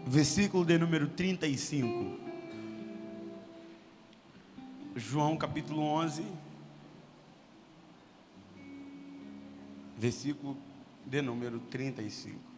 versículo de número 35. João capítulo 11, versículo de número 35.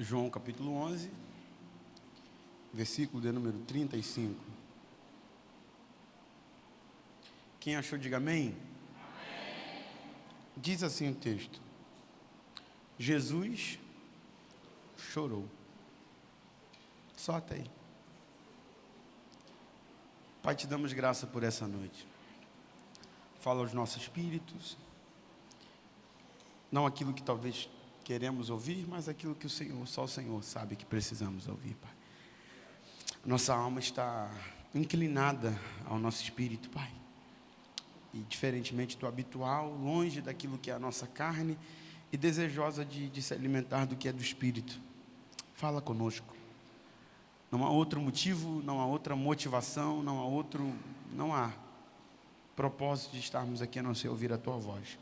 João capítulo 11, versículo de número 35. Quem achou, diga amém. Amém. Diz assim o texto: Jesus chorou. Só até aí. Pai, te damos graça por essa noite. Fala aos nossos espíritos, não aquilo que talvez queremos ouvir, mas aquilo que só o Senhor sabe que precisamos ouvir, Pai. Nossa alma está inclinada ao nosso espírito, Pai. E diferentemente do habitual, longe daquilo que é a nossa carne e desejosa de se alimentar do que é do espírito. Fala conosco. Não há outro motivo, não há outra motivação, não há propósito de estarmos aqui a não ser ouvir a Tua voz.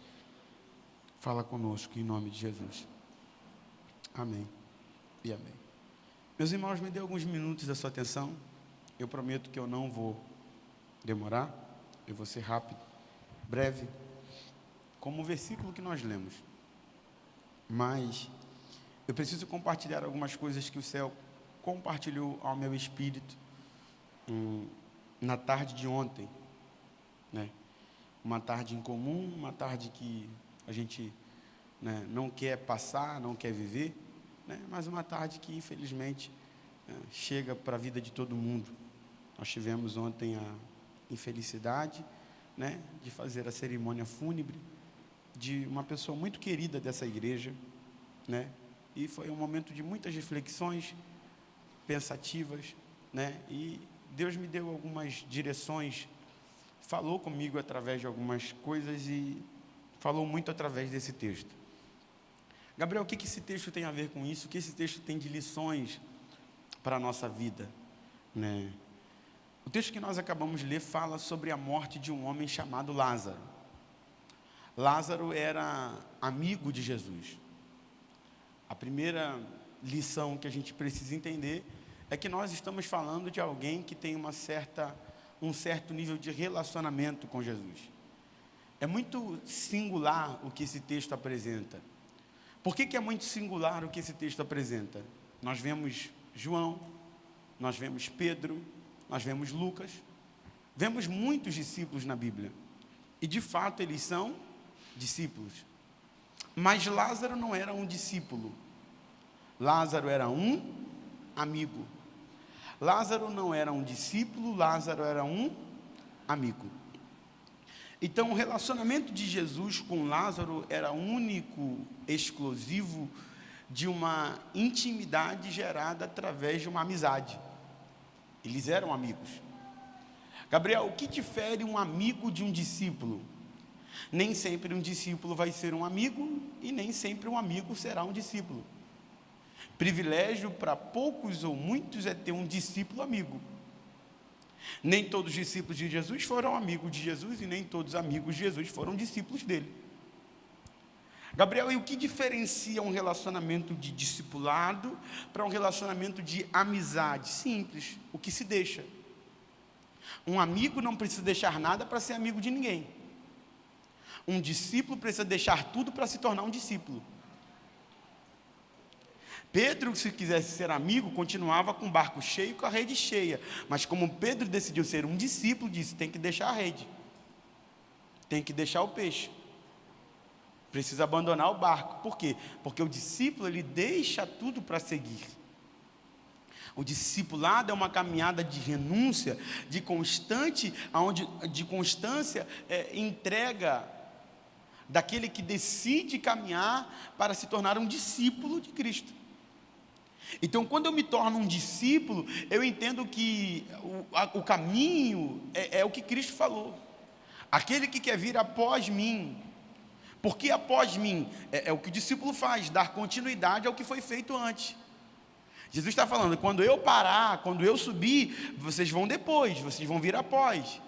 Fala conosco em nome de Jesus. Amém e amém. Meus irmãos, me dê alguns minutos da sua atenção. Eu prometo que eu não vou demorar. Eu vou ser rápido, breve, como o versículo que nós lemos. Mas eu preciso compartilhar algumas coisas que o céu compartilhou ao meu espírito na tarde de ontem, né? Uma tarde incomum, uma tarde que a gente, né, não quer passar, não quer viver, né, mas uma tarde que infelizmente chega para a vida de todo mundo. Nós tivemos ontem a infelicidade, né, de fazer a cerimônia fúnebre de uma pessoa muito querida dessa igreja, né, e foi um momento de muitas reflexões pensativas, né, e Deus me deu algumas direções, falou comigo através de algumas coisas e falou muito através desse texto. Gabriel, o que esse texto tem a ver com isso? O que esse texto tem de lições para a nossa vida, né? O texto que nós acabamos de ler fala sobre a morte de um homem chamado Lázaro. Lázaro era amigo de Jesus. A primeira lição que a gente precisa entender é que nós estamos falando de alguém que tem um certo nível de relacionamento com Jesus. É muito singular o que esse texto apresenta. Por que é muito singular o que esse texto apresenta? Nós vemos João, nós vemos Pedro, nós vemos Lucas, vemos muitos discípulos na Bíblia. E de fato eles são discípulos. Mas Lázaro não era um discípulo. Lázaro era um amigo. Lázaro não era um discípulo, Lázaro era um amigo. Então, o relacionamento de Jesus com Lázaro era único, exclusivo, de uma intimidade gerada através de uma amizade. Eles eram amigos. Gabriel, o que difere um amigo de um discípulo? Nem sempre um discípulo vai ser um amigo e nem sempre um amigo será um discípulo. Privilégio para poucos ou muitos é ter um discípulo amigo. Nem todos os discípulos de Jesus foram amigos de Jesus e nem todos os amigos de Jesus foram discípulos dele. Gabriel, e o que diferencia um relacionamento de discipulado para um relacionamento de amizade? Simples, o que se deixa. Um amigo não precisa deixar nada para ser amigo de ninguém. Um discípulo precisa deixar tudo para se tornar um discípulo. Pedro, se quisesse ser amigo, continuava com o barco cheio, com a rede cheia. Mas como Pedro decidiu ser um discípulo, disse, tem que deixar a rede. Tem que deixar o peixe. Precisa abandonar o barco. Por quê? Porque o discípulo, ele deixa tudo para seguir. O discipulado é uma caminhada de renúncia, de constância, entrega daquele que decide caminhar para se tornar um discípulo de Cristo. Então, quando eu me torno um discípulo, eu entendo que o caminho é o que Cristo falou. Aquele que quer vir após mim. Porque após mim é o que o discípulo faz, dar continuidade ao que foi feito antes. Jesus está falando, quando eu parar, quando eu subir, vocês vão depois, vocês vão vir após.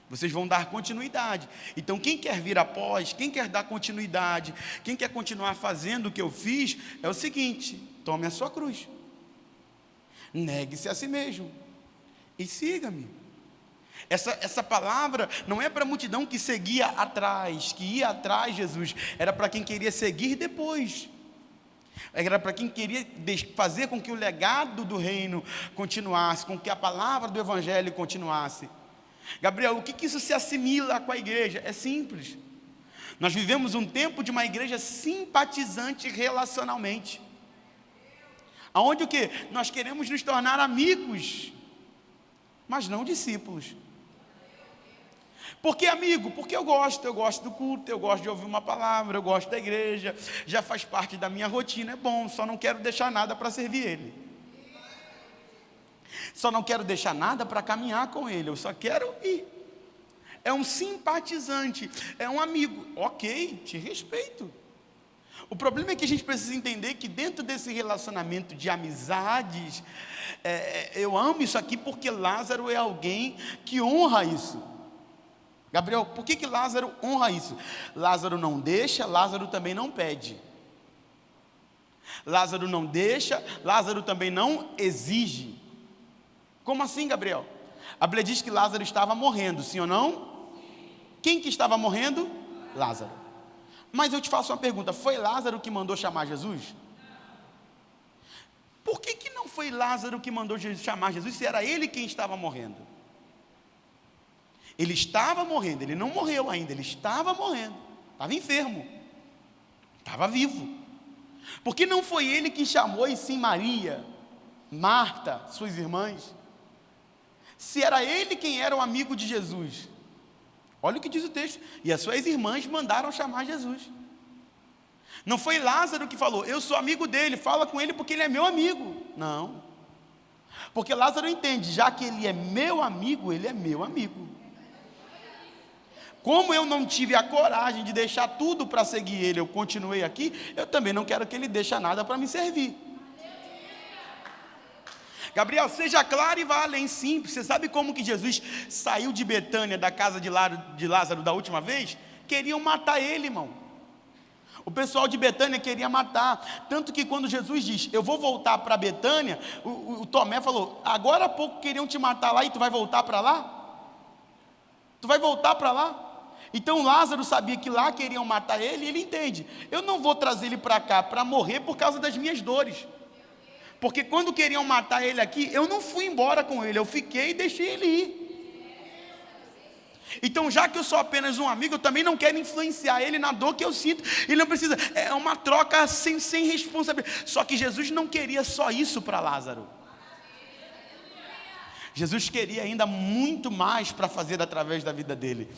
Vocês vão dar continuidade. Então quem quer vir após, quem quer dar continuidade, quem quer continuar fazendo o que eu fiz, é o seguinte: tome a sua cruz, negue-se a si mesmo e siga-me. Essa palavra não é para a multidão que seguia atrás, que ia atrás de Jesus, era para quem queria seguir depois. Era para quem queria fazer com que o legado do reino continuasse, com que a palavra do evangelho continuasse. Gabriel, o que isso se assimila com a igreja? É simples. Nós vivemos um tempo de uma igreja simpatizante relacionalmente, aonde o quê? Nós queremos nos tornar amigos, mas não discípulos. Por que amigo? Porque eu gosto do culto, eu gosto de ouvir uma palavra, eu gosto da igreja, já faz parte da minha rotina, é bom, só não quero deixar nada para servir Ele. Só não quero deixar nada para caminhar com Ele, eu só quero ir. É um simpatizante, é um amigo, ok, te respeito. O problema é que a gente precisa entender que dentro desse relacionamento de amizades, eu amo isso aqui porque Lázaro é alguém que honra isso. Gabriel, por que Lázaro honra isso? Lázaro não deixa, Lázaro também não pede. Lázaro não deixa, Lázaro também não exige. Como assim, Gabriel? A Bíblia diz que Lázaro estava morrendo, sim ou não? Quem que estava morrendo? Lázaro. Mas eu te faço uma pergunta, foi Lázaro que mandou chamar Jesus? Por que não foi Lázaro que mandou chamar Jesus, se era ele quem estava morrendo? Ele estava morrendo, ele não morreu ainda, ele estava morrendo, estava enfermo, estava vivo. Por que não foi ele que chamou, e sim Maria, Marta, suas irmãs? Se era ele quem era o amigo de Jesus. Olha o que diz o texto, e as suas irmãs mandaram chamar Jesus. Não foi Lázaro que falou, eu sou amigo dele, fala com ele porque ele é meu amigo. Não, porque Lázaro entende, já que ele é meu amigo, ele é meu amigo. Como eu não tive a coragem de deixar tudo para seguir ele, eu continuei aqui, eu também não quero que ele deixe nada para me servir. Gabriel, seja claro e vá além, simples. Você sabe como que Jesus saiu de Betânia, da casa de Lázaro da última vez? Queriam matar ele, irmão. O pessoal de Betânia queria matar, tanto que quando Jesus diz, eu vou voltar para Betânia, o Tomé falou, agora há pouco queriam te matar lá e tu vai voltar para lá? Tu vai voltar para lá? Então Lázaro sabia que lá queriam matar ele, e ele entende, eu não vou trazer ele para cá para morrer por causa das minhas dores, porque quando queriam matar ele aqui, eu não fui embora com ele, eu fiquei e deixei ele ir. Então, já que eu sou apenas um amigo, eu também não quero influenciar ele na dor que eu sinto. Ele não precisa, é uma troca sem responsabilidade. Só que Jesus não queria só isso para Lázaro. Jesus queria ainda muito mais para fazer através da vida dele.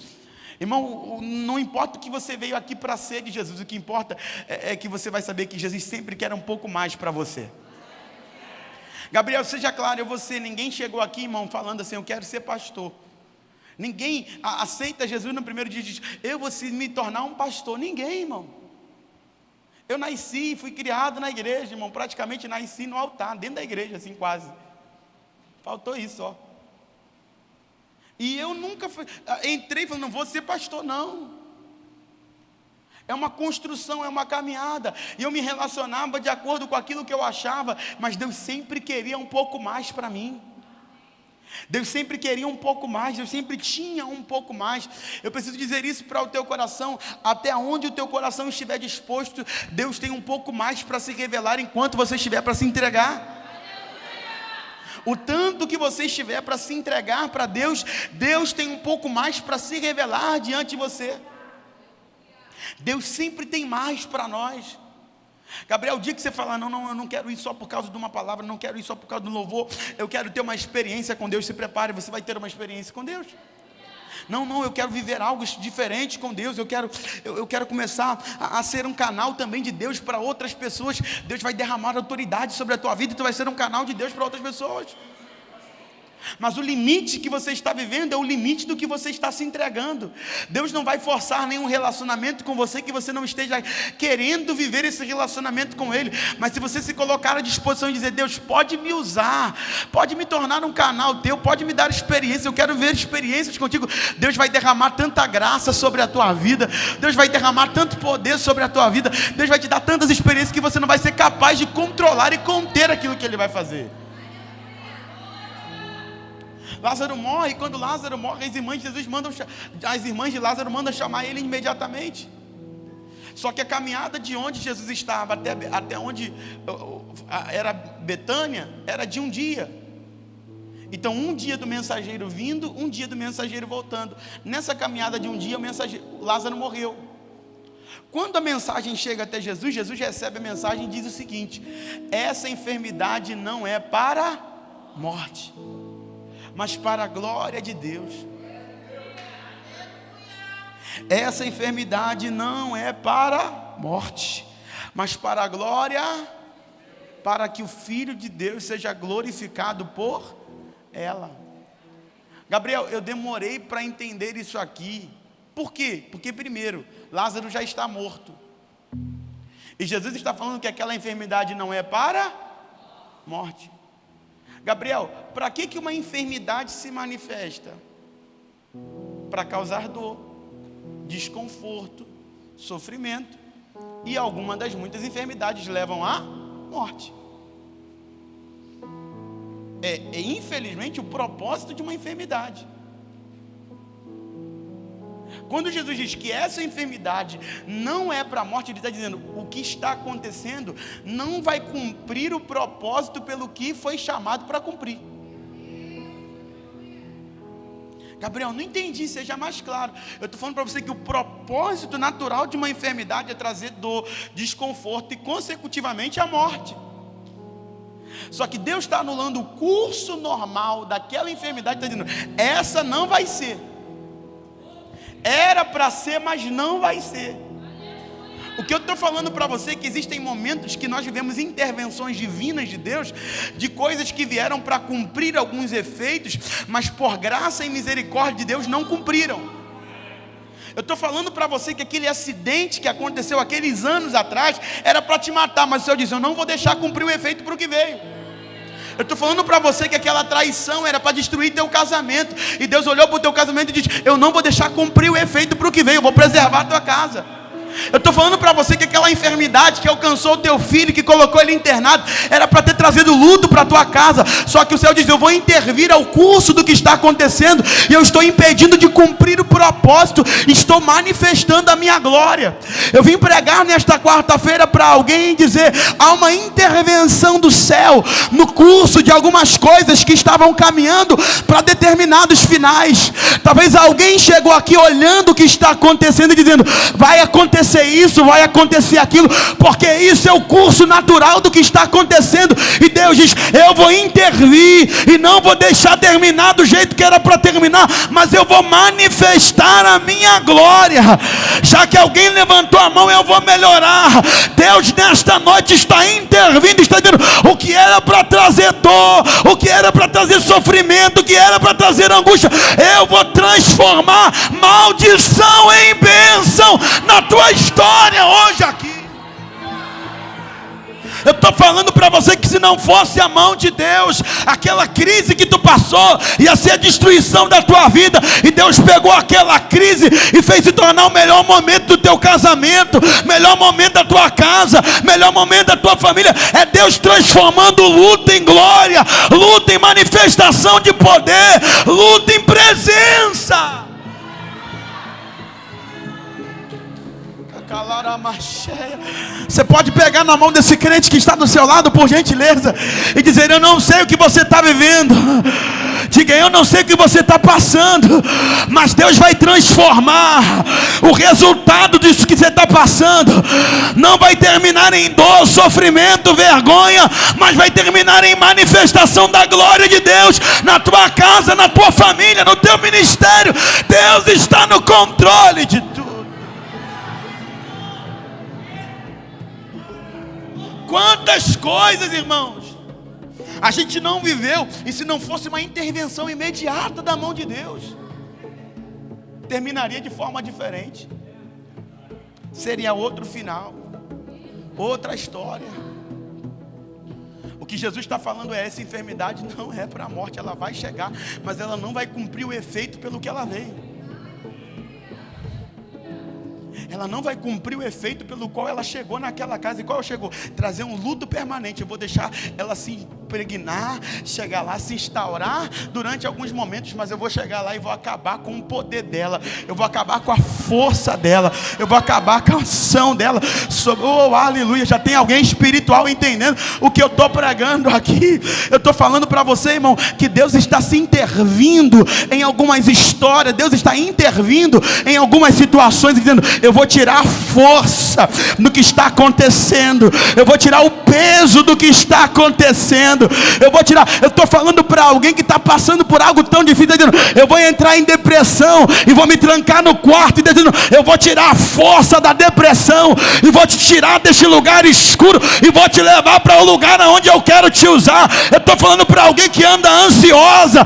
Irmão, não importa o que você veio aqui para ser de Jesus, o que importa é que você vai saber que Jesus sempre quer um pouco mais para você. Gabriel, seja claro, ninguém chegou aqui, irmão, falando assim, eu quero ser pastor. Ninguém aceita Jesus no primeiro dia e diz, eu vou me tornar um pastor. Ninguém, irmão. Eu nasci, fui criado na igreja, irmão, praticamente nasci no altar, dentro da igreja, assim quase. Faltou isso, ó. E eu nunca entrei e falei, não vou ser pastor, não. É uma construção, é uma caminhada. E eu me relacionava de acordo com aquilo que eu achava, mas Deus sempre queria um pouco mais para mim. Deus sempre queria um pouco mais, Deus sempre tinha um pouco mais. Eu preciso dizer isso para o teu coração, até onde o teu coração estiver disposto, Deus tem um pouco mais para se revelar enquanto você estiver para se entregar. O tanto que você estiver para se entregar para Deus, Deus tem um pouco mais para se revelar diante de você. Deus sempre tem mais para nós. Gabriel, o dia que você falar, não, eu não quero ir só por causa de uma palavra, não quero ir só por causa do louvor, eu quero ter uma experiência com Deus, se prepare, você vai ter uma experiência com Deus. Não, eu quero viver algo diferente com Deus. Eu quero começar a ser um canal também de Deus para outras pessoas. Deus vai derramar autoridade sobre a tua vida e tu vai ser um canal de Deus para outras pessoas. Mas o limite que você está vivendo é o limite do que você está se entregando. Deus não vai forçar nenhum relacionamento com você que você não esteja querendo viver esse relacionamento com Ele. Mas se você se colocar à disposição e dizer: Deus, pode me usar, pode me tornar um canal teu, pode me dar experiência, eu quero ver experiências contigo. Deus vai derramar tanta graça sobre a tua vida, Deus vai derramar tanto poder sobre a tua vida, Deus vai te dar tantas experiências que você não vai ser capaz de controlar e conter aquilo que Ele vai fazer. Lázaro morre, e quando Lázaro morre, as irmãs de Lázaro mandam chamar ele imediatamente. Só que a caminhada de onde Jesus estava até onde era Betânia, era de um dia. Então um dia do mensageiro vindo, um dia do mensageiro voltando. Nessa caminhada de um dia, Lázaro morreu. Quando a mensagem chega até Jesus, Jesus recebe a mensagem e diz o seguinte: essa enfermidade não é para morte, mas para a glória de Deus. Essa enfermidade não é para morte, mas para a glória, para que o Filho de Deus seja glorificado por ela. Gabriel, eu demorei para entender isso aqui. Por quê? Porque primeiro, Lázaro já está morto, e Jesus está falando que aquela enfermidade não é para morte. Gabriel, para que uma enfermidade se manifesta? Para causar dor, desconforto, sofrimento. E algumas das muitas enfermidades levam à morte. É infelizmente o propósito de uma enfermidade. Quando Jesus diz que essa enfermidade não é para a morte, Ele está dizendo: o que está acontecendo não vai cumprir o propósito pelo que foi chamado para cumprir. Gabriel, não entendi, seja mais claro. Eu estou falando para você que o propósito natural de uma enfermidade é trazer dor, desconforto e consecutivamente a morte. Só que Deus está anulando o curso normal daquela enfermidade, está dizendo: essa não vai ser. Era para ser, mas não vai ser. O que eu estou falando para você é que existem momentos que nós vivemos intervenções divinas de Deus, de coisas que vieram para cumprir alguns efeitos, mas por graça e misericórdia de Deus não cumpriram. Eu estou falando para você que aquele acidente que aconteceu aqueles anos atrás era para te matar, mas o Senhor diz: eu não vou deixar cumprir o efeito para o que veio. Eu estou falando para você que aquela traição era para destruir teu casamento, e Deus olhou para o teu casamento e disse: eu não vou deixar cumprir o efeito para o que veio, eu vou preservar a tua casa. Eu estou falando para você que aquela enfermidade que alcançou o teu filho, que colocou ele internado, era para ter trazido luto para a tua casa. Só que o Senhor diz: eu vou intervir ao curso do que está acontecendo, e eu estou impedindo de cumprir o propósito, estou manifestando a minha glória. Eu vim pregar nesta quarta-feira para alguém dizer: há uma intervenção do céu no curso de algumas coisas que estavam caminhando para determinados finais. Talvez alguém chegou aqui olhando o que está acontecendo e dizendo: vai acontecer isso, vai acontecer aquilo, porque isso é o curso natural do que está acontecendo. E Deus diz: eu vou intervir e não vou deixar terminar do jeito que era para terminar, mas eu vou manifestar a minha glória. Já que alguém levantou a mão, eu vou melhorar. Deus nesta noite está intervindo, está dizendo: o que era para trazer dor, o que era para trazer sofrimento, o que era para trazer angústia, eu vou transformar maldição em bênção na tua história hoje aqui. Eu estou falando para você que se não fosse a mão de Deus, aquela crise que tu passou ia ser a destruição da tua vida. E Deus pegou aquela crise e fez se tornar o melhor momento do teu casamento, melhor momento da tua casa, melhor momento da tua família. É Deus transformando luta em glória, luta em manifestação de poder, luta em presença. Você pode pegar na mão desse crente que está do seu lado, por gentileza, e dizer: eu não sei o que você está vivendo. Diga: eu não sei o que você está passando, mas Deus vai transformar. O resultado disso que você está passando não vai terminar em dor, sofrimento, vergonha, mas vai terminar em manifestação da glória de Deus na tua casa, na tua família, no teu ministério. Deus está no controle de tudo. Quantas coisas, irmãos, a gente não viveu, e se não fosse uma intervenção imediata da mão de Deus, terminaria de forma diferente. Seria outro final, outra história. O que Jesus está falando é: essa enfermidade não é para a morte, ela vai chegar, mas ela não vai cumprir o efeito pelo que ela veio. Ela não vai cumprir o efeito pelo qual ela chegou naquela casa. E qual ela chegou? Trazer um luto permanente. Eu vou deixar ela se impregnar, chegar lá, se instaurar durante alguns momentos, mas eu vou chegar lá e vou acabar com o poder dela, eu vou acabar com a força dela, eu vou acabar com a ação dela. Oh, aleluia. Já tem alguém espiritual entendendo o que eu estou pregando aqui? Eu estou falando para você, irmão, que Deus está se intervindo em algumas histórias. Deus está intervindo em algumas situações, dizendo: eu vou tirar a força do que está acontecendo, eu vou tirar o peso do que está acontecendo, eu vou tirar. Eu estou falando para alguém que está passando por algo tão difícil, dizendo: eu vou entrar em depressão e vou me trancar no quarto, e dizendo: eu vou tirar a força da depressão e vou te tirar deste lugar escuro e vou te levar para o lugar onde eu quero te usar. Eu estou falando para alguém que anda ansioso,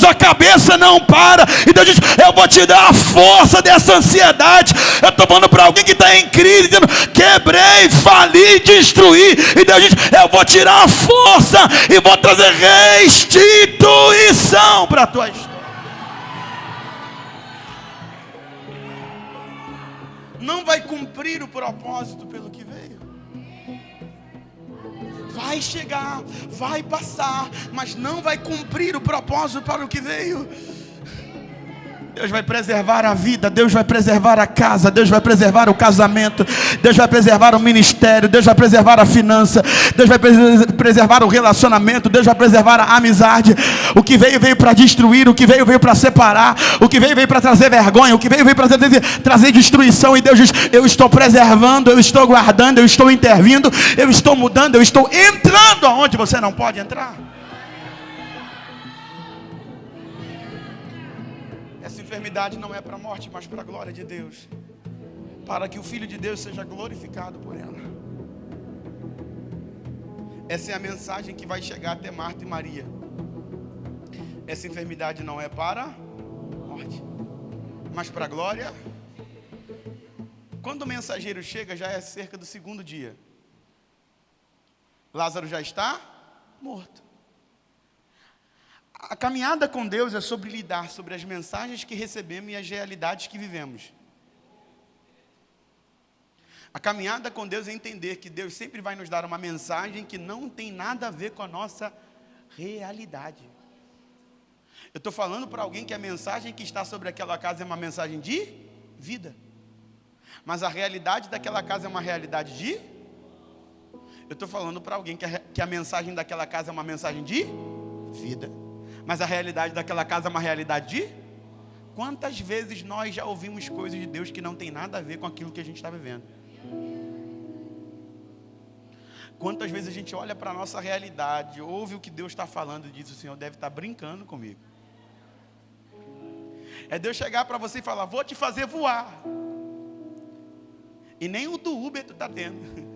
a cabeça não para, e Deus diz: eu vou te dar a força dessa ansiedade. Eu estou falando para alguém que está em crise, dizendo: quebrei, fali, destruí, e Deus diz: eu vou tirar a força e vou trazer restituição para a tua história. Não vai cumprir o propósito pelo que veio. Vai chegar, vai passar, mas não vai cumprir o propósito para o que veio. Deus vai preservar a vida, Deus vai preservar a casa, Deus vai preservar o casamento, Deus vai preservar o ministério, Deus vai preservar a finança, Deus vai preservar o relacionamento, Deus vai preservar a amizade. O que veio para destruir, o que veio para separar, o que veio para trazer vergonha, o que veio para trazer destruição. E Deus diz: eu estou preservando, eu estou guardando, eu estou intervindo, eu estou mudando, eu estou entrando aonde você não pode entrar. Essa enfermidade não é para a morte, mas para a glória de Deus, para que o Filho de Deus seja glorificado por ela. Essa é a mensagem que vai chegar até Marta e Maria. Essa enfermidade não é para a morte, mas para a glória. Quando o mensageiro chega, já é cerca do segundo dia. Lázaro já está morto. A caminhada com Deus é sobre lidar sobre as mensagens que recebemos e as realidades que vivemos. A caminhada com Deus é entender que Deus sempre vai nos dar uma mensagem que não tem nada a ver com a nossa realidade. Eu estou falando para alguém que a mensagem que está sobre aquela casa é uma mensagem de vida, mas a realidade daquela casa é uma realidade de... Eu estou falando para alguém que a mensagem daquela casa é uma mensagem de vida, mas a realidade daquela casa é uma realidade de... Quantas vezes nós já ouvimos coisas de Deus que não tem nada a ver com aquilo que a gente está vivendo? Quantas vezes a gente olha para a nossa realidade, ouve o que Deus está falando e diz: o Senhor deve estar brincando comigo. É Deus chegar para você e falar: vou te fazer voar. E nem o do Uber tu está tendo.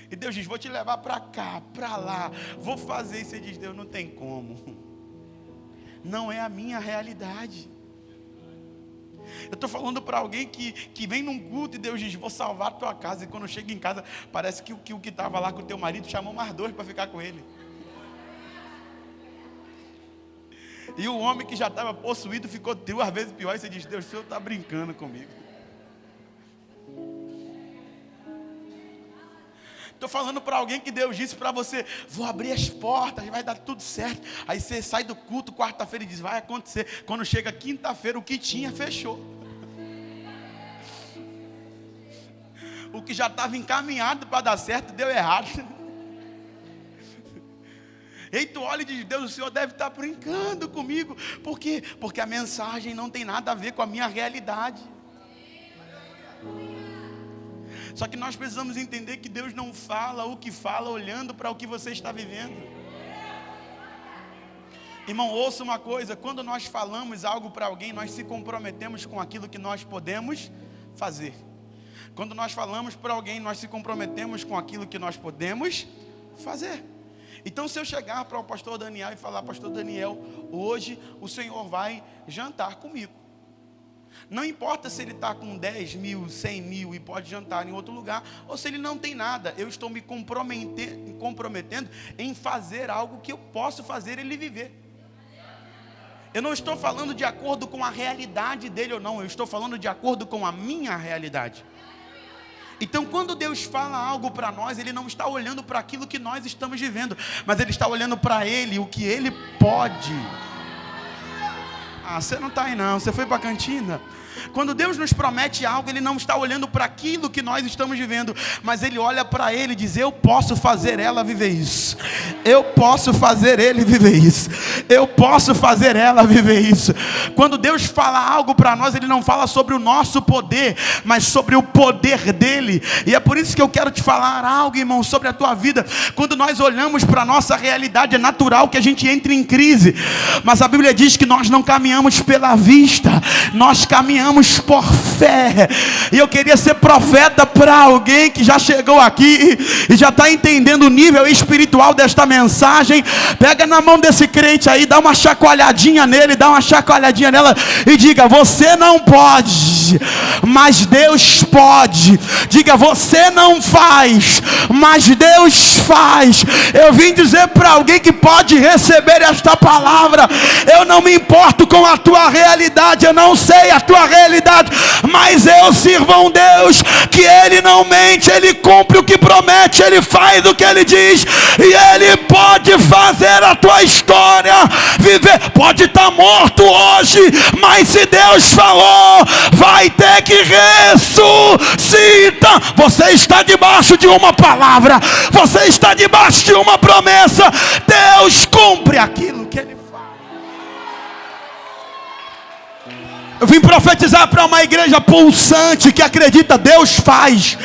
E Deus diz: vou te levar para cá, para lá, vou fazer. E você diz: Deus, não tem como. Não é a minha realidade. Eu estou falando para alguém que vem num culto e Deus diz: vou salvar a tua casa. E quando chega em casa, parece que o que estava lá com o teu marido chamou mais dois para ficar com ele. E o homem que já estava possuído ficou 2 vezes pior. E você diz: Deus, o Senhor está brincando comigo. Estou falando para alguém que Deus disse para você: vou abrir as portas, vai dar tudo certo. Aí você sai do culto quarta-feira e diz: vai acontecer. Quando chega quinta-feira, o que tinha fechou. O que já estava encaminhado para dar certo deu errado. E tu olha e diz: Deus, o Senhor deve estar brincando comigo. Por quê? Porque a mensagem não tem nada a ver com a minha realidade. Só que nós precisamos entender que Deus não fala o que fala olhando para o que você está vivendo. Irmão, ouça uma coisa: quando nós falamos algo para alguém, nós se comprometemos com aquilo que nós podemos fazer. Quando nós falamos para alguém, nós se comprometemos com aquilo que nós podemos fazer. Então, se eu chegar para o pastor Daniel e falar: pastor Daniel, hoje o Senhor vai jantar comigo. Não importa se ele está com 10 mil, 100 mil e pode jantar em outro lugar, ou se ele não tem nada, eu estou me comprometendo em fazer algo que eu posso fazer ele viver. Eu não estou falando de acordo com a realidade dele ou não, eu estou falando de acordo com a minha realidade. Então, quando Deus fala algo para nós, Ele não está olhando para aquilo que nós estamos vivendo, mas Ele está olhando para Ele, o que Ele pode. Ah, você não está aí não, você foi para a cantina. Quando Deus nos promete algo, Ele não está olhando para aquilo que nós estamos vivendo, mas Ele olha para Ele e diz: eu posso fazer ela viver isso. Eu posso fazer ele viver isso. Eu posso fazer ela viver isso. Quando Deus fala algo para nós, Ele não fala sobre o nosso poder, mas sobre o poder dEle. E é por isso que eu quero te falar algo, irmão, sobre a tua vida. Quando nós olhamos para a nossa realidade, é natural que a gente entre em crise, mas a Bíblia diz que nós não caminhamos pela vista, nós caminhamos por fé. E eu queria ser profeta para alguém que já chegou aqui e já está entendendo o nível espiritual desta mensagem. Pega na mão desse crente aí, dá uma chacoalhadinha nele, dá uma chacoalhadinha nela e diga: você não pode, mas Deus pode. Diga: você não faz, mas Deus faz. Eu vim dizer para alguém que pode receber esta palavra: eu não me importo com a tua realidade, eu não sei a tua realidade, mas eu sirvo a um Deus que Ele não mente, Ele cumpre o que promete, Ele faz o que Ele diz, e Ele pode fazer a tua história viver. Pode estar morto hoje, mas se Deus falou, vai ter que ressuscitar. Você está debaixo de uma palavra, você está debaixo de uma promessa. Deus cumpre aquilo que Ele faz. Eu vim profetizar para uma igreja pulsante que acredita: Deus faz.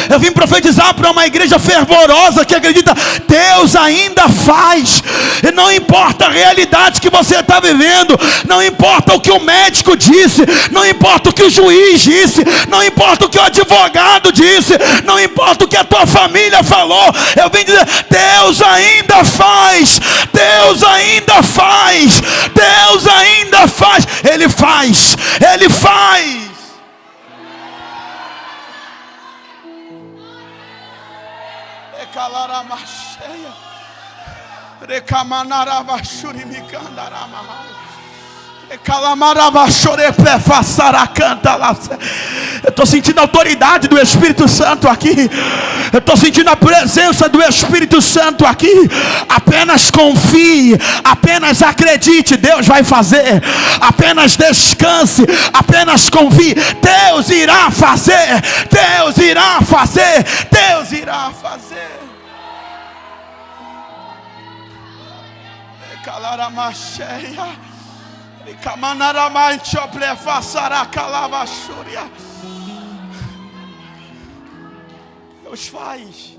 Eu vim profetizar para uma igreja fervorosa que acredita: Deus ainda faz. E não importa a realidade que você está vivendo, não importa o que o médico disse, não importa o que o juiz disse, não importa o que o advogado disse, não importa o que a tua família falou. Eu vim dizer: Deus ainda faz. Deus ainda faz. Deus ainda faz. Ele faz. Ele faz. Eu estou sentindo a autoridade do Espírito Santo aqui. Eu estou sentindo a presença do Espírito Santo aqui. Apenas confie, apenas acredite, Deus vai fazer. Apenas descanse, apenas confie. Deus irá fazer. Deus irá fazer. Deus irá fazer. Deus faz.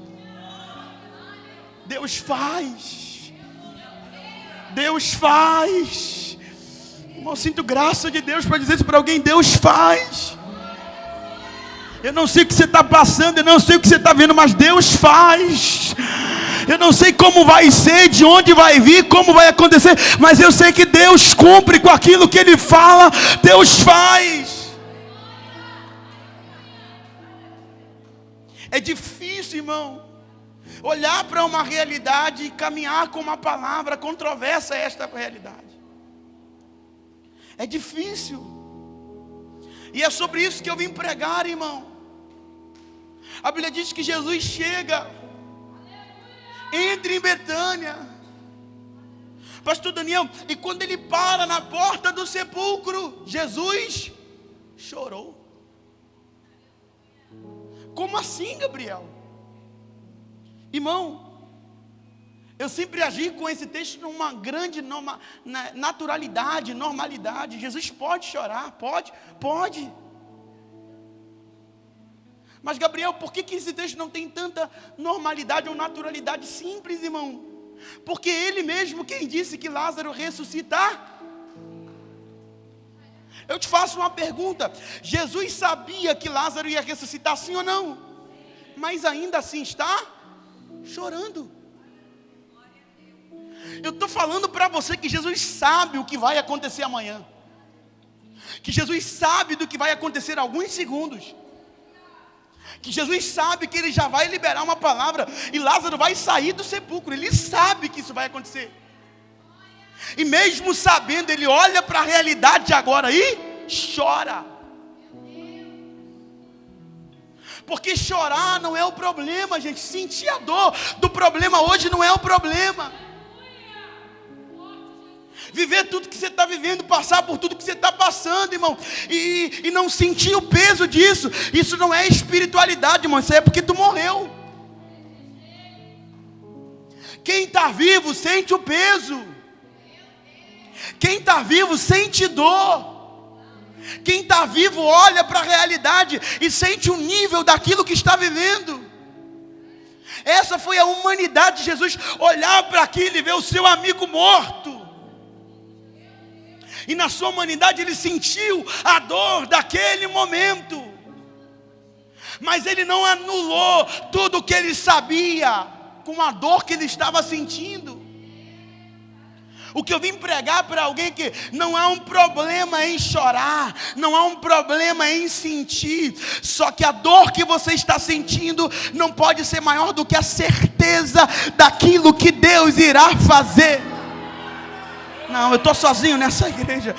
Deus faz. Deus faz. Eu sinto graça de Deus para dizer isso para alguém: Deus faz. Eu não sei o que você está passando, eu não sei o que você está vendo, mas Deus faz. Eu não sei como vai ser, de onde vai vir, como vai acontecer, mas eu sei que Deus cumpre com aquilo que Ele fala. Deus faz. É difícil, irmão, olhar para uma realidade e caminhar com uma palavra controversa a esta realidade. É difícil. E é sobre isso que eu vim pregar, irmão. A Bíblia diz que Jesus chega, entra em Betânia, pastor Daniel, e quando ele para na porta do sepulcro, Jesus chorou. Como assim, Gabriel? Irmão, Eu sempre agi com esse texto numa grande naturalidade, normalidade. Jesus pode chorar, pode. Mas Gabriel, por que esse texto não tem tanta normalidade ou naturalidade? Simples, irmão. Porque ele mesmo quem disse que Lázaro ressuscitar. Eu te faço uma pergunta. Jesus sabia que Lázaro ia ressuscitar, sim ou não? Mas ainda assim está chorando. Eu estou falando para você que Jesus sabe o que vai acontecer amanhã. Que Jesus sabe do que vai acontecer em alguns segundos. Que Jesus sabe que Ele já vai liberar uma palavra e Lázaro vai sair do sepulcro. Ele sabe que isso vai acontecer. E mesmo sabendo, Ele olha para a realidade de agora e chora. Porque chorar não é o problema, gente. Sentir a dor do problema hoje não é o problema. Viver tudo que você está vivendo, passar por tudo que você está passando, irmão, e não sentir o peso disso, isso não é espiritualidade, irmão, isso é porque tu morreu. Quem está vivo sente o peso. Quem está vivo sente dor. Quem está vivo olha para a realidade e sente o nível daquilo que está vivendo. Essa foi a humanidade de Jesus, olhar para aquilo e ver o seu amigo morto. E na sua humanidade ele sentiu a dor daquele momento. Mas ele não anulou tudo o que ele sabia com a dor que ele estava sentindo. O que eu vim pregar para alguém que não há um problema em chorar, não há um problema em sentir, só que a dor que você está sentindo não pode ser maior do que a certeza daquilo que Deus irá fazer. Não, eu estou sozinho nessa igreja.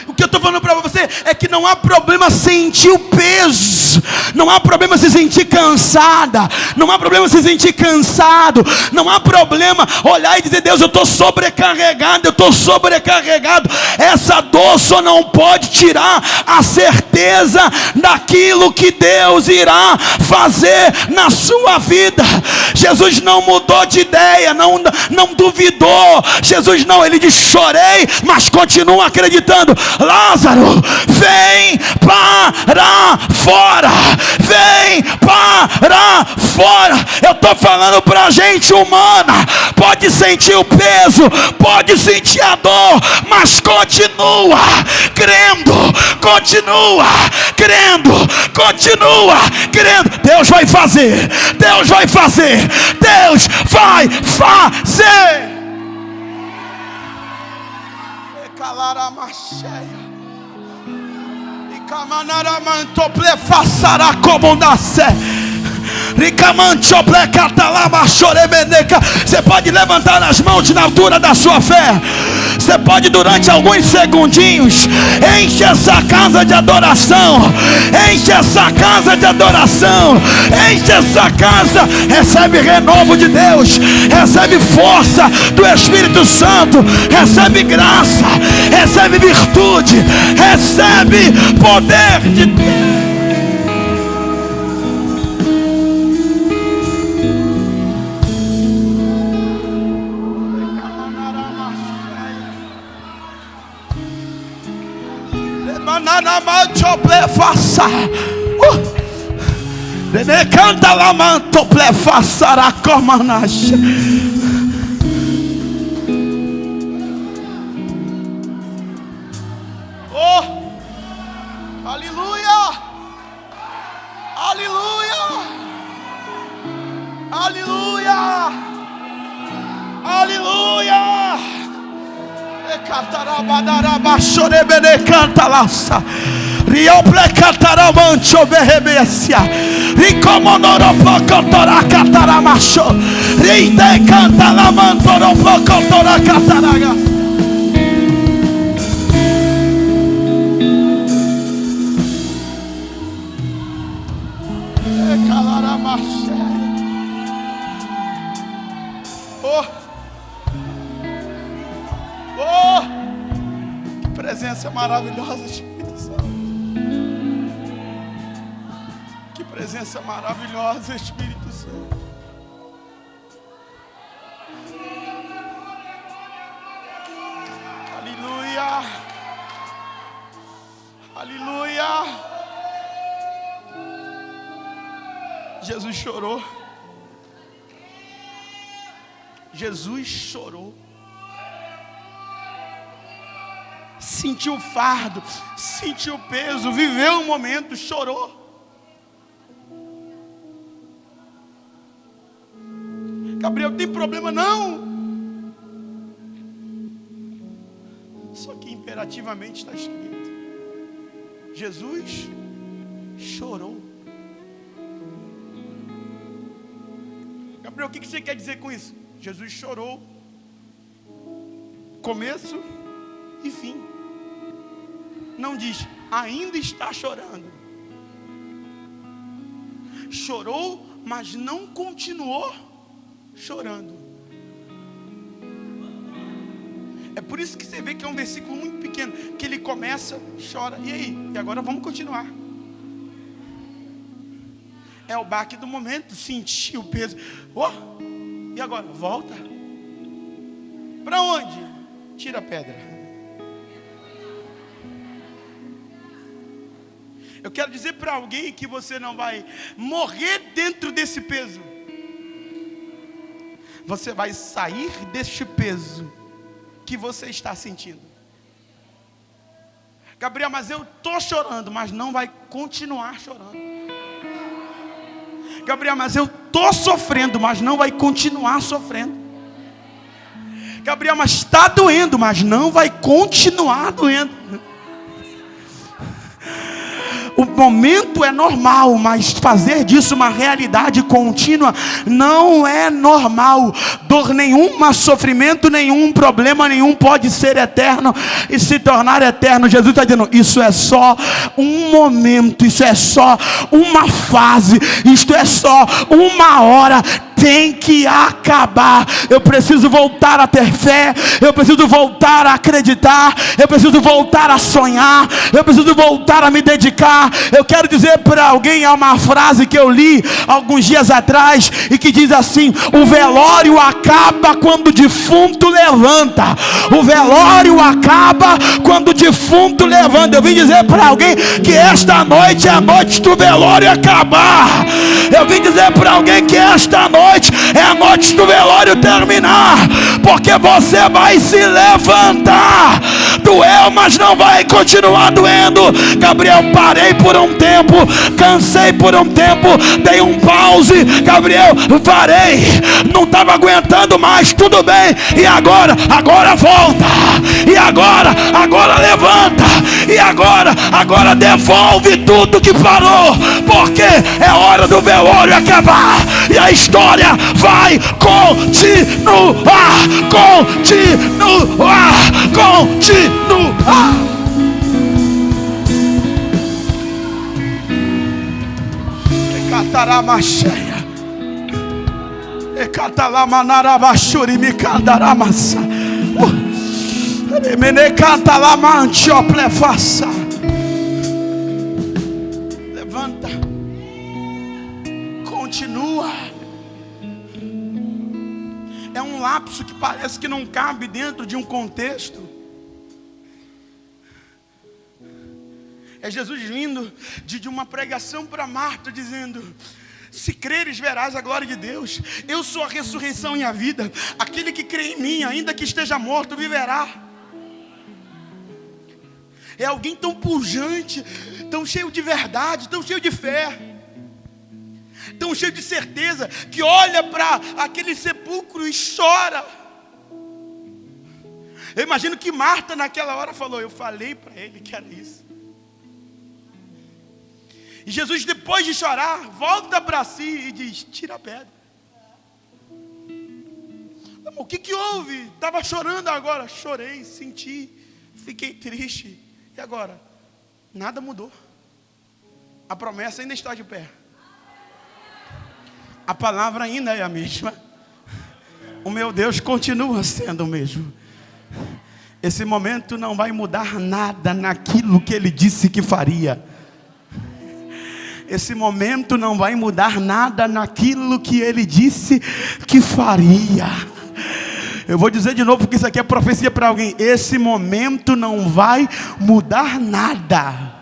O que eu estou falando para você é que não há problema sentir o peso. Não há problema se sentir cansada. Não há problema se sentir cansado. Não há problema olhar e dizer: Deus, eu estou sobrecarregado, eu estou sobrecarregado. Essa dor só não pode tirar a certeza daquilo que Deus irá fazer na sua vida. Jesus não mudou de ideia, não duvidou. Jesus não, ele disse: chorei, mas continua acreditando. Lázaro, vem para fora. Vem para fora. Eu estou falando para gente humana. Pode sentir o peso, pode sentir a dor, mas continua crendo, continua crendo, continua crendo. Deus vai fazer, Deus vai fazer, Deus vai fazer. Você pode levantar as mãos na altura da sua fé. Você pode durante alguns segundinhos enche essa casa de adoração. Enche essa casa de adoração. Enche essa casa. Recebe renovo de Deus. Recebe força do Espírito Santo. Recebe graça. Recebe virtude. Recebe poder de Deus. Canta la manto plefassara comanash. Oh, aleluia, aleluia, aleluia, aleluia. Catarabadara chorebene canta laça. Riople cataramancho berebecia. Ricomonoro pocotora cataramacho. Rite canta la mantoro pocotora cataraga. Calaramache. Oh. Oh, que presença maravilhosa, Espírito Santo. Que presença maravilhosa, Espírito Santo. Jesus chorou. Jesus chorou. Sentiu o fardo, sentiu o peso, viveu um momento, chorou. Gabriel, tem problema não? Só que imperativamente está escrito: Jesus chorou. Gabriel, o que você quer dizer com isso? Jesus chorou. Começo e fim. Não diz, ainda está chorando. Chorou, mas não continuou chorando. É por isso que você vê que é um versículo muito pequeno, que ele começa, chora, e aí? E agora vamos continuar. É o baque do momento, sentir o peso. E agora? Volta. Para onde? Tira a pedra. Eu quero dizer para alguém que você não vai morrer dentro desse peso. Você vai sair deste peso que você está sentindo. Gabriel, mas eu estou chorando, mas não vai continuar chorando. Gabriel, mas eu estou sofrendo, mas não vai continuar sofrendo. Gabriel, mas está doendo, mas não vai continuar doendo. O momento é normal, mas fazer disso uma realidade contínua não é normal. Dor nenhuma, sofrimento nenhum, problema nenhum pode ser eterno e se tornar eterno. Jesus está dizendo, isso é só um momento, isso é só uma fase, isto é só uma hora. Tem que acabar. Eu preciso voltar a ter fé. Eu preciso voltar a acreditar. Eu preciso voltar a sonhar. Eu preciso voltar a me dedicar. Eu quero dizer para alguém, há uma frase que eu li alguns dias atrás e que diz assim: o velório acaba quando o defunto levanta. O velório acaba quando o defunto levanta. Eu vim dizer para alguém que esta noite é a noite do velório acabar. Eu vim dizer para alguém que esta noite é a noite do velório terminar, porque você vai se levantar. Doeu, mas não vai continuar doendo. Gabriel, parei por um tempo, cansei por um tempo, dei um pause. Gabriel, parei, não estava aguentando mais, tudo bem. E agora volta. E agora levanta. E agora devolve tudo que parou, porque é hora do velório acabar. E a história vai continuar. Ecataramacheia, ecatalamanarabachuri micandaramassa, menecatalamantioplefaça. Levanta, continua. É um lapso que parece que não cabe dentro de um contexto. É Jesus vindo de uma pregação para Marta, dizendo: se creres, verás a glória de Deus. Eu sou a ressurreição e a vida. Aquele que crê em mim, ainda que esteja morto, viverá. É alguém tão pujante, tão cheio de verdade, tão cheio de fé, tão cheio de certeza, que olha para aquele sepulcro e chora. Eu imagino que Marta naquela hora falou: eu falei para ele que era isso. E Jesus, depois de chorar, volta para si e diz: tira a pedra. O que houve? Estava chorando agora. Chorei, senti, fiquei triste. E agora? Nada mudou. A promessa ainda está de pé. A palavra ainda é a mesma. O meu Deus continua sendo o mesmo. Esse momento não vai mudar nada naquilo que Ele disse que faria. Esse momento não vai mudar nada naquilo que Ele disse que faria. Eu vou dizer de novo, porque isso aqui é profecia para alguém. Esse momento não vai mudar nada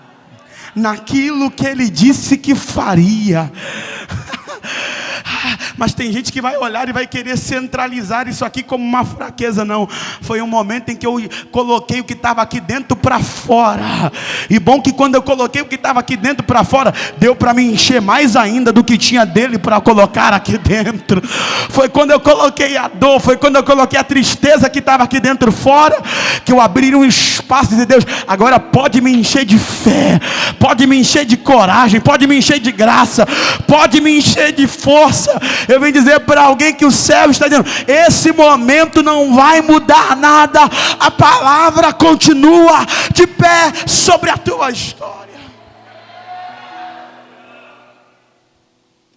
naquilo que Ele disse que faria. Mas tem gente que vai olhar e vai querer centralizar isso aqui como uma fraqueza. Não, foi um momento em que eu coloquei o que estava aqui dentro para fora. E bom que quando eu coloquei o que estava aqui dentro para fora, deu para me encher mais ainda do que tinha dele para colocar aqui dentro. Foi quando eu coloquei a dor, foi quando eu coloquei a tristeza que estava aqui dentro fora, que eu abri um espaço de Deus. Agora pode me encher de fé, pode me encher de coragem, pode me encher de graça, pode me encher de força. Eu venho dizer para alguém que o céu está dizendo: esse momento não vai mudar nada, a palavra continua de pé sobre a tua história.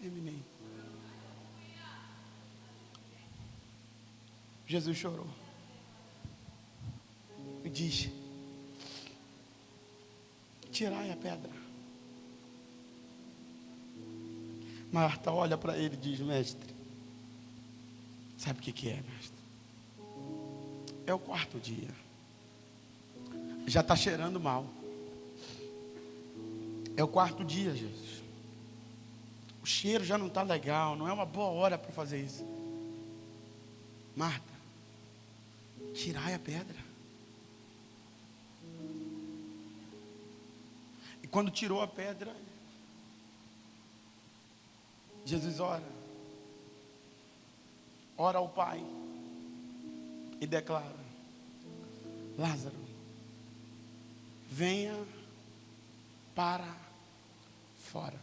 Terminei. Jesus chorou e diz: tirai a pedra. Marta olha para ele e diz: mestre, sabe o que é, mestre? É o 4º dia, já está cheirando mal. É o 4º dia, Jesus. O cheiro já não está legal, não é uma boa hora para fazer isso. Marta, tirai a pedra. E quando tirou a pedra, Jesus ora ao Pai e declara: Lázaro, venha para fora.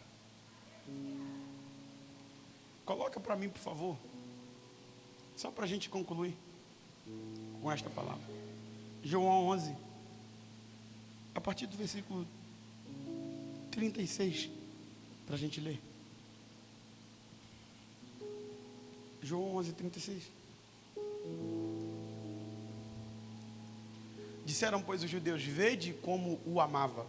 Coloca para mim, por favor, só para a gente concluir com esta palavra. João 11, a partir do versículo 36, para a gente ler. João 11, 36. Disseram, pois, os judeus: vede como o amava.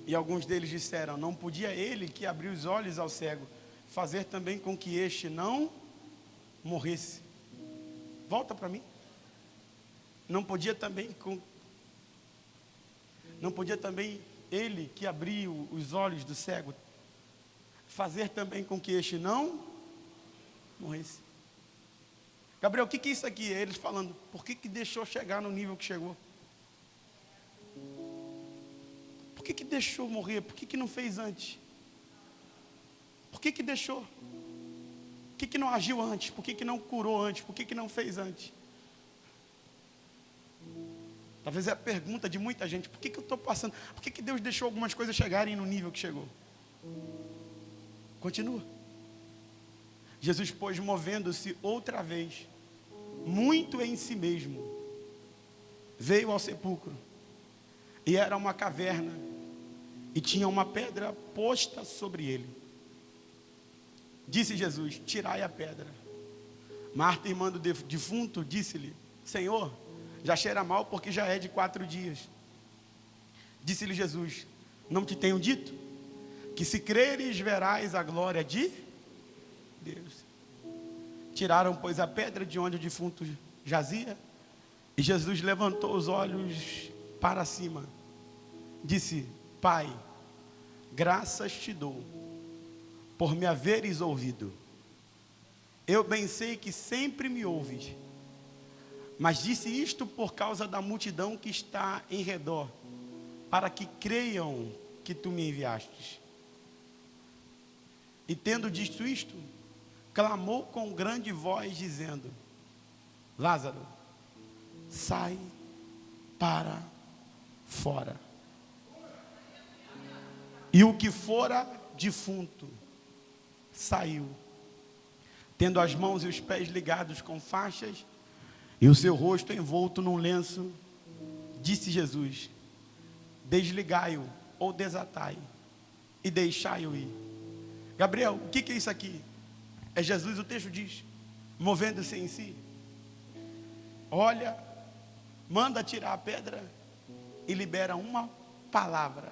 E alguns deles disseram: não podia ele, que abriu os olhos ao cego, fazer também com que este não morresse? Volta para mim. Não podia também ele, que abriu os olhos do cego, fazer também com que este não morresse? Gabriel, o que é isso aqui? Eles falando: por que deixou chegar no nível que chegou? Por que deixou morrer? Por que não fez antes? Por que deixou? Por que não agiu antes? Por que não curou antes? Por que não fez antes? Talvez é a pergunta de muita gente: por que eu estou passando? Por que Deus deixou algumas coisas chegarem no nível que chegou? Continua. Jesus, pois, movendo-se outra vez, muito em si mesmo, veio ao sepulcro. E era uma caverna, e tinha uma pedra posta sobre ele. Disse Jesus: tirai a pedra. Marta, irmã do defunto, disse-lhe: Senhor, já cheira mal, porque já é de 4 dias. Disse-lhe Jesus: não te tenho dito que se creres verás a glória de Deus? Tiraram, pois, a pedra de onde o defunto jazia, e Jesus levantou os olhos para cima, disse: Pai, graças te dou por me haveres ouvido. Eu bem sei que sempre me ouves, mas disse isto por causa da multidão que está em redor, para que creiam que tu me enviastes. E tendo dito isto, clamou com grande voz, dizendo: Lázaro, sai para fora. E o que fora defunto saiu, tendo as mãos e os pés ligados com faixas, e o seu rosto envolto num lenço. Disse Jesus: desligai-o ou desatai e deixai-o ir. Gabriel, o que é isso aqui? É Jesus, o texto diz, movendo-se em si. Olha, manda tirar a pedra e libera uma palavra: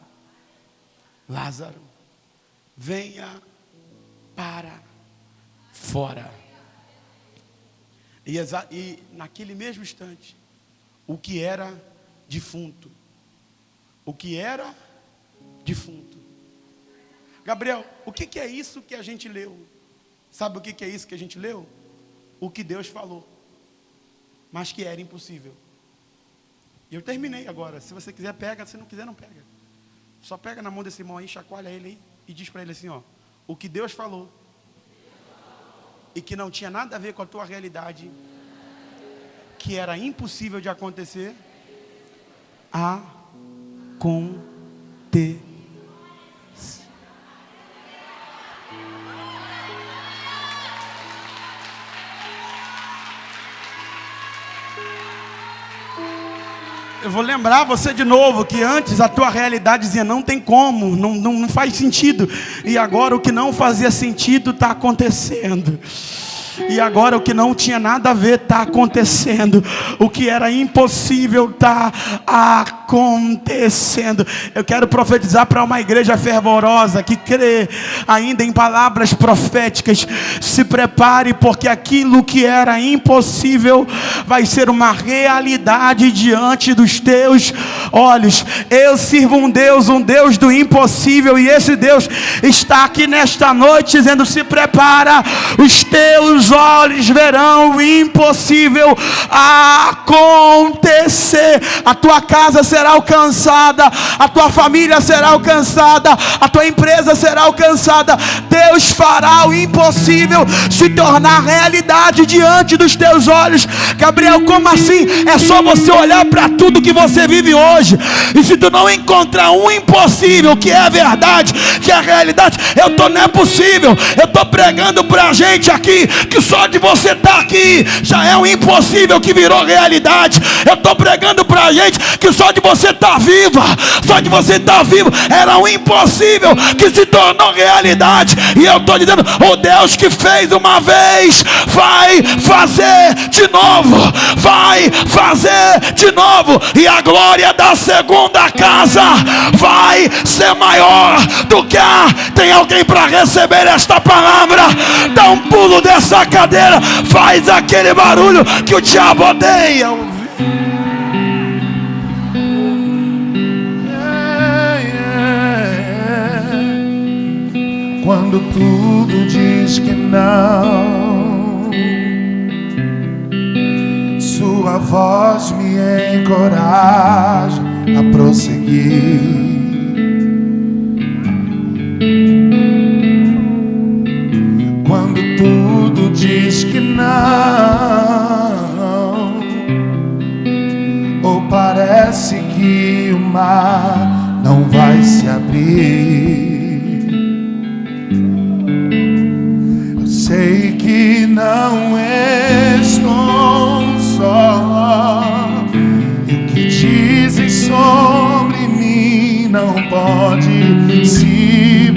Lázaro, venha para fora. E naquele mesmo instante, o que era defunto, Gabriel, o que é isso que a gente leu? Sabe o que é isso que a gente leu? O que Deus falou, mas que era impossível. E eu terminei agora. Se você quiser, pega. Se não quiser, não pega. Só pega na mão desse irmão aí, chacoalha ele aí e diz para ele assim, ó: o que Deus falou e que não tinha nada a ver com a tua realidade, que era impossível de acontecer, aconteceu. Eu vou lembrar você de novo que antes a tua realidade dizia não tem como, não faz sentido. E agora o que não fazia sentido está acontecendo. E agora o que não tinha nada a ver está acontecendo. O que era impossível está acontecendo. Eu quero profetizar para uma igreja fervorosa que crê ainda em palavras proféticas. Se prepare, porque aquilo que era impossível vai ser uma realidade diante dos teus olhos. Eu sirvo um Deus do impossível, e esse Deus está aqui nesta noite dizendo: se prepara, os teus olhos verão o impossível acontecer. A tua casa será alcançada, a tua família será alcançada, a tua empresa será alcançada. Deus fará o impossível se tornar realidade diante dos teus olhos. Gabriel, como assim? É só você olhar para tudo que você vive hoje, e se tu não encontrar um impossível que é a verdade, que é a realidade, não é possível. Eu estou pregando para a gente aqui que só de você estar aqui já é um impossível que virou realidade. Eu estou pregando para a gente que só de você estar viva, só de você estar vivo, era um impossível que se tornou realidade. E eu estou dizendo: o Deus que fez uma vez vai fazer de novo, vai fazer de novo. E a glória da segunda casa vai ser maior do que a... Tem alguém para receber esta palavra? Dá um pulo dessa cadeira, faz aquele barulho que o diabo odeia ouvir. Quando tudo diz que não, sua voz me encoraja a prosseguir. Quando tudo diz que não, ou parece que o mar não vai se abrir, eu sei que não estou só, e o que dizem sobre mim não pode se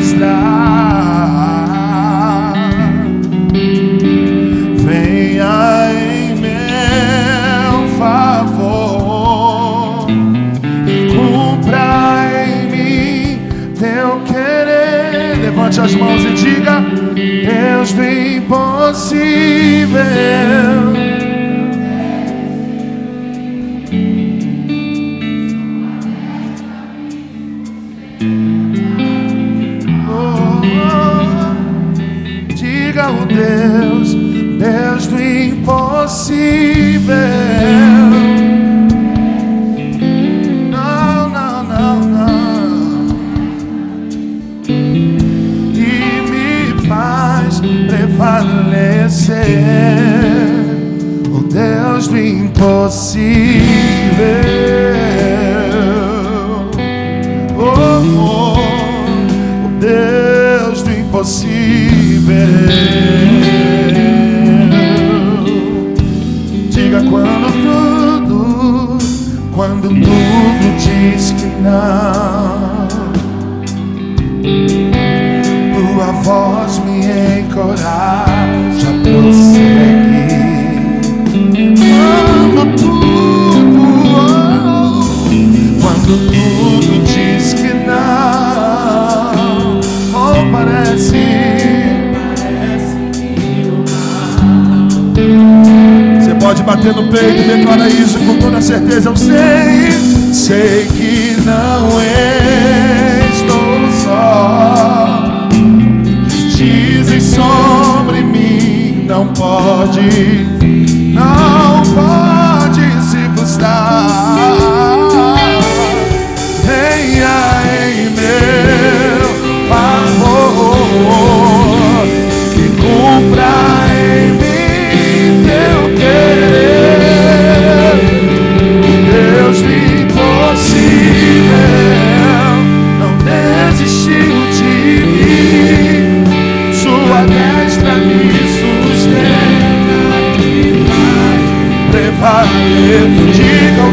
frustrar. Venha em meu favor e cumpra em mim teu querer. Levante as mãos e diga: Deus do impossível. Diga o Deus do impossível. Não, não, não, não. E me faz prevalecer. O Deus do impossível. Oh, oh, o Deus do impossível. Diga: quando tudo diz que não, tua voz me encoraja a prosseguir. Quando tudo diz que não, ou parece pode bater no peito e declara isso com toda certeza. Eu sei que não estou só. Dizem sobre mim não pode se frustrar. Venha em meu favor e cumpra em mim teu querer. Deus do impossível não desistiu de mim. Sua destra me sustenta e faz prevalecer. Diga ao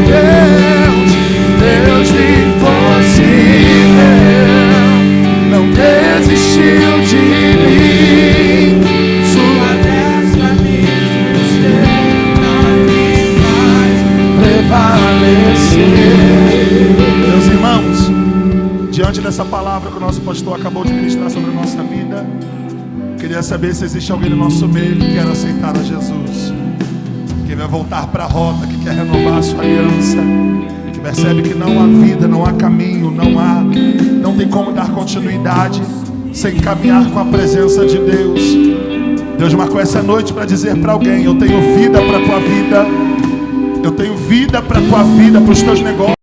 Deus do impossível não desistiu de mim. Sua destra me sustenta e faz prevalecer. Meus irmãos, diante dessa palavra que o nosso pastor acabou de ministrar sobre a nossa vida, queria saber se existe alguém no nosso meio que quer aceitar a Jesus, que vai voltar para a rota, que quer renovar a sua aliança, que percebe que não há vida, não há caminho, não tem como dar continuidade sem caminhar com a presença de Deus. Deus marcou essa noite para dizer para alguém: eu tenho vida para a tua vida, eu tenho vida para a tua vida, para os teus negócios.